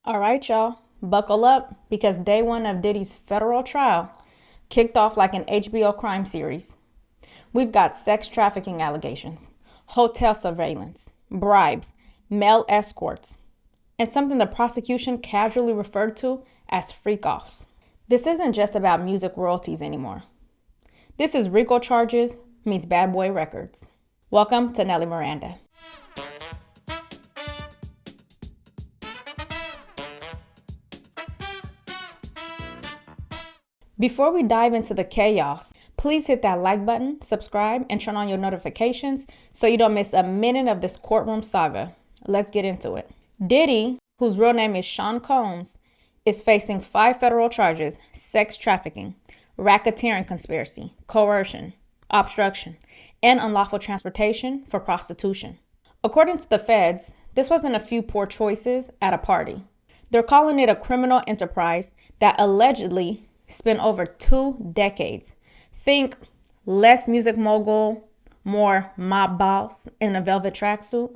All right, y'all, buckle up because day one of Diddy's federal trial kicked off like an HBO crime series. We've got sex trafficking allegations, hotel surveillance, bribes, male escorts, and something the prosecution casually referred to as freak-offs. This isn't just about music royalties anymore. This is RICO charges meets Bad Boy Records. Welcome to Nelly Miranda. Before we dive into the chaos, please hit that like button, subscribe, and turn on your notifications so you don't miss a minute of this courtroom saga. Let's get into it. Diddy, whose real name is Sean Combs, is facing 5 federal charges: sex trafficking, racketeering conspiracy, coercion, obstruction, and unlawful transportation for prostitution. According to the feds, this wasn't a few poor choices at a party. They're calling it a criminal enterprise that allegedly spent over 2 decades. Think less music mogul, more mob boss in a velvet tracksuit.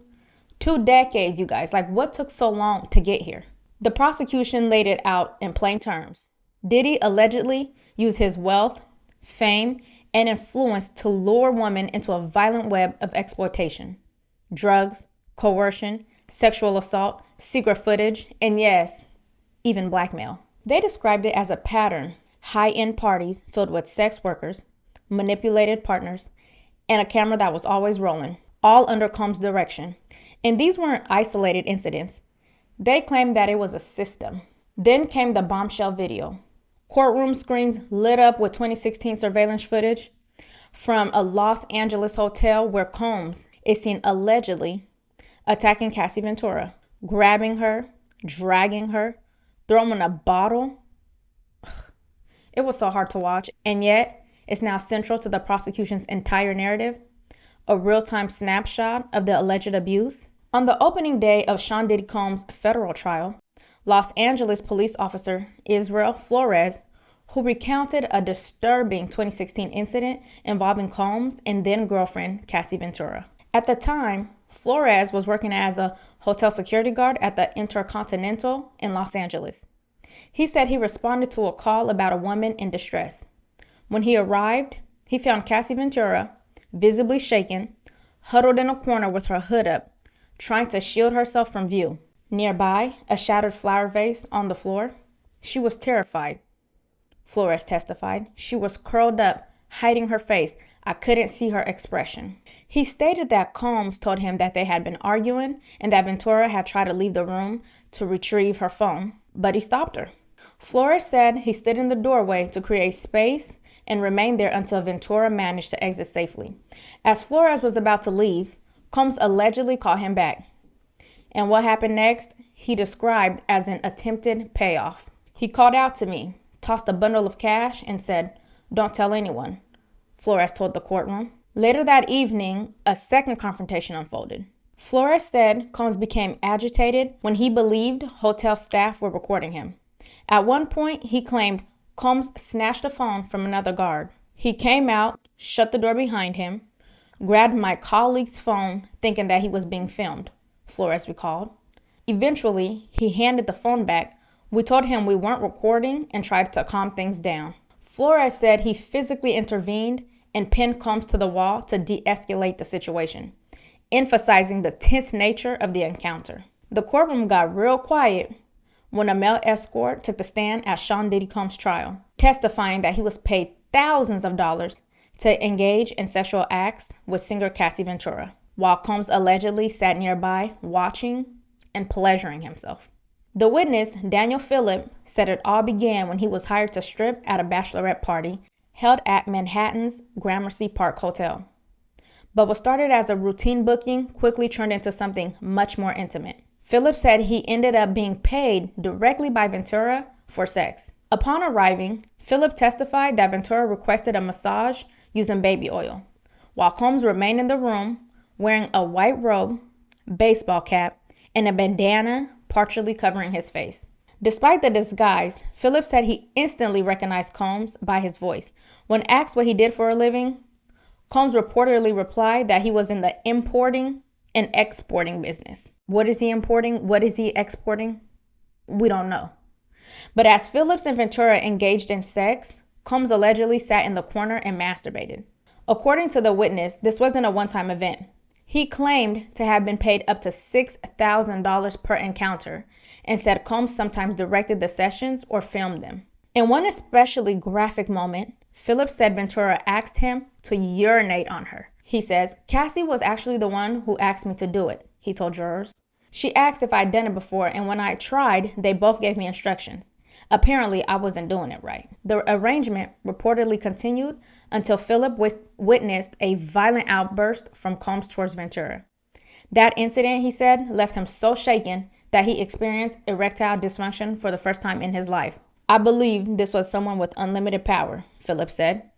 2 decades, you guys. Like, what took so long to get here? The prosecution laid it out in plain terms. Diddy allegedly used his wealth, fame, and influence to lure women into a violent web of exploitation. Drugs, coercion, sexual assault, secret footage, and yes, even blackmail. They described it as a pattern: high-end parties filled with sex workers, manipulated partners, and a camera that was always rolling, all under Combs' direction. And these weren't isolated incidents. They claimed that it was a system. Then came the bombshell video. Courtroom screens lit up with 2016 surveillance footage from a Los Angeles hotel where Combs is seen allegedly attacking Cassie Ventura, grabbing her, dragging her, throwing a bottle. It was so hard to watch, and yet it's now central to the prosecution's entire narrative, a real-time snapshot of the alleged abuse. On the opening day of Sean Diddy Combs' federal trial, Los Angeles police officer Israel Flores, who recounted a disturbing 2016 incident involving Combs and then-girlfriend Cassie Ventura. At the time, Flores was working as a hotel security guard at the Intercontinental in Los Angeles. He said he responded to a call about a woman in distress. When he arrived, he found Cassie Ventura, visibly shaken, huddled in a corner with her hood up, trying to shield herself from view. Nearby, a shattered flower vase on the floor. She was terrified. Flores testified. She was curled up, hiding her face. I couldn't see her expression. He stated that Combs told him that they had been arguing and that Ventura had tried to leave the room to retrieve her phone, but he stopped her. Flores said he stood in the doorway to create space and remained there until Ventura managed to exit safely. As Flores was about to leave, Combs allegedly called him back. And what happened next, he described as an attempted payoff. He called out to me, tossed a bundle of cash, and said, "Don't tell anyone," Flores told the courtroom. Later that evening, a second confrontation unfolded. Flores said Combs became agitated when he believed hotel staff were recording him. At one point, he claimed Combs snatched a phone from another guard. He came out, shut the door behind him, grabbed my colleague's phone, thinking that he was being filmed, Flores recalled. Eventually, he handed the phone back. We told him we weren't recording and tried to calm things down. Flores said he physically intervened and pinned Combs to the wall to de-escalate the situation, emphasizing the tense nature of the encounter. The courtroom got real quiet when a male escort took the stand at Sean Diddy Combs' trial, testifying that he was paid thousands of dollars to engage in sexual acts with singer Cassie Ventura, while Combs allegedly sat nearby watching and pleasuring himself. The witness, Daniel Phillip, said it all began when he was hired to strip at a bachelorette party held at Manhattan's Gramercy Park Hotel. But what started as a routine booking quickly turned into something much more intimate. Phillip said he ended up being paid directly by Ventura for sex. Upon arriving, Phillip testified that Ventura requested a massage using baby oil, while Combs remained in the room wearing a white robe, baseball cap, and a bandana partially covering his face. Despite the disguise, Phillip said he instantly recognized Combs by his voice. When asked what he did for a living, Combs reportedly replied that he was in the importing and exporting business. What is he importing? What is he exporting? We don't know. But as Phillips and Ventura engaged in sex, Combs allegedly sat in the corner and masturbated. According to the witness, this wasn't a one-time event. He claimed to have been paid up to $6,000 per encounter and said Combs sometimes directed the sessions or filmed them. In one especially graphic moment, Phillips said Ventura asked him to urinate on her. He says, "Cassie was actually the one who asked me to do it," he told jurors. "She asked if I'd done it before, and when I tried, they both gave me instructions. Apparently, I wasn't doing it right." The arrangement reportedly continued until Philip witnessed a violent outburst from Combs towards Ventura. That incident, he said, left him so shaken that he experienced erectile dysfunction for the first time in his life. "I believe this was someone with unlimited power," Philip said.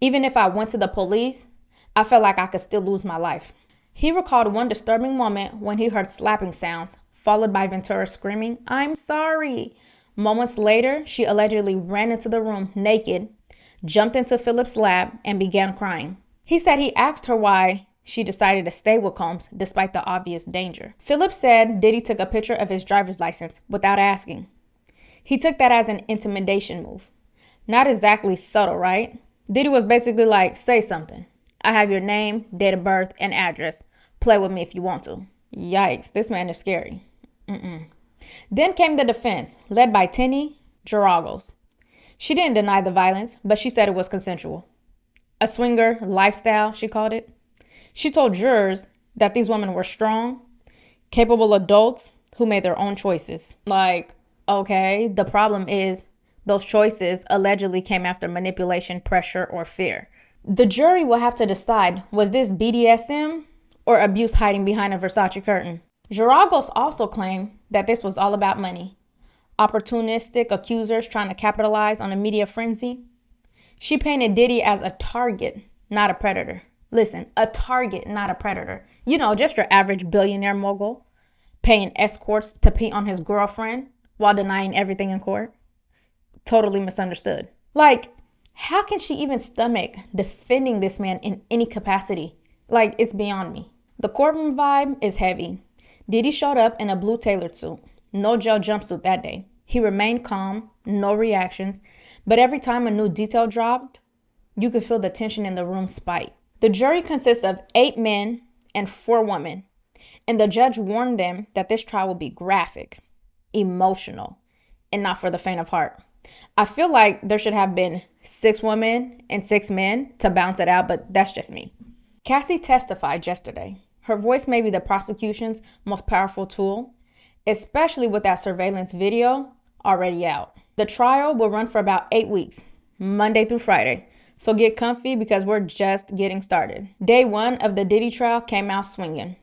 "Even if I went to the police, I felt like I could still lose my life." He recalled one disturbing moment when he heard slapping sounds, followed by Ventura screaming, "I'm sorry." Moments later, she allegedly ran into the room naked, jumped into Philip's lap, and began crying. He said he asked her why she decided to stay with Combs despite the obvious danger. Philip said Diddy took a picture of his driver's license without asking. He took that as an intimidation move. Not exactly subtle, right? Diddy was basically like, "Say something. I have your name, date of birth, and address. Play with me if you want to." Yikes, this man is scary. Then came the defense, led by Tenny Geragos. She didn't deny the violence, but she said it was consensual. A swinger lifestyle, she called it. She told jurors that these women were strong, capable adults who made their own choices. Like, okay, the problem is those choices allegedly came after manipulation, pressure, or fear. The jury will have to decide, was this BDSM or abuse hiding behind a Versace curtain? Geragos also claimed that this was all about money. Opportunistic accusers trying to capitalize on a media frenzy. She painted Diddy as a target, not a predator. Listen, a target, not a predator. You know, just your average billionaire mogul, paying escorts to pee on his girlfriend while denying everything in court. Totally misunderstood. Like, how can she even stomach defending this man in any capacity? Like, it's beyond me. The courtroom vibe is heavy. Diddy showed up in a blue tailored suit. No gel jumpsuit that day. He remained calm, no reactions, but every time a new detail dropped, you could feel the tension in the room spike. The jury consists of 8 men and 4 women, and the judge warned them that this trial will be graphic, emotional, and not for the faint of heart. I feel like there should have been 6 women and 6 men to balance it out, but that's just me. Cassie testified yesterday. Her voice may be the prosecution's most powerful tool, especially with that surveillance video already out. The trial will run for about 8 weeks, Monday through Friday. So get comfy because we're just getting started. Day 1 of the Diddy trial came out swinging.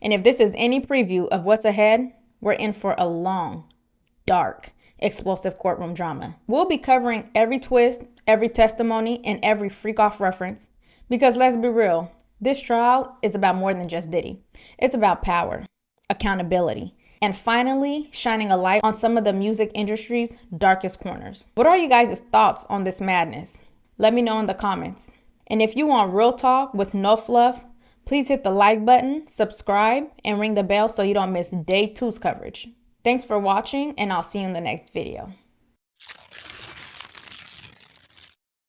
And if this is any preview of what's ahead, we're in for a long, dark, explosive courtroom drama. We'll be covering every twist, every testimony, and every freak-off reference. Because let's be real, this trial is about more than just Diddy. It's about power, accountability, and finally shining a light on some of the music industry's darkest corners. What are you guys' thoughts on this madness? Let me know in the comments. And if you want real talk with no fluff, please hit the like button, subscribe, and ring the bell so you don't miss day 2's coverage. Thanks for watching, and I'll see you in the next video.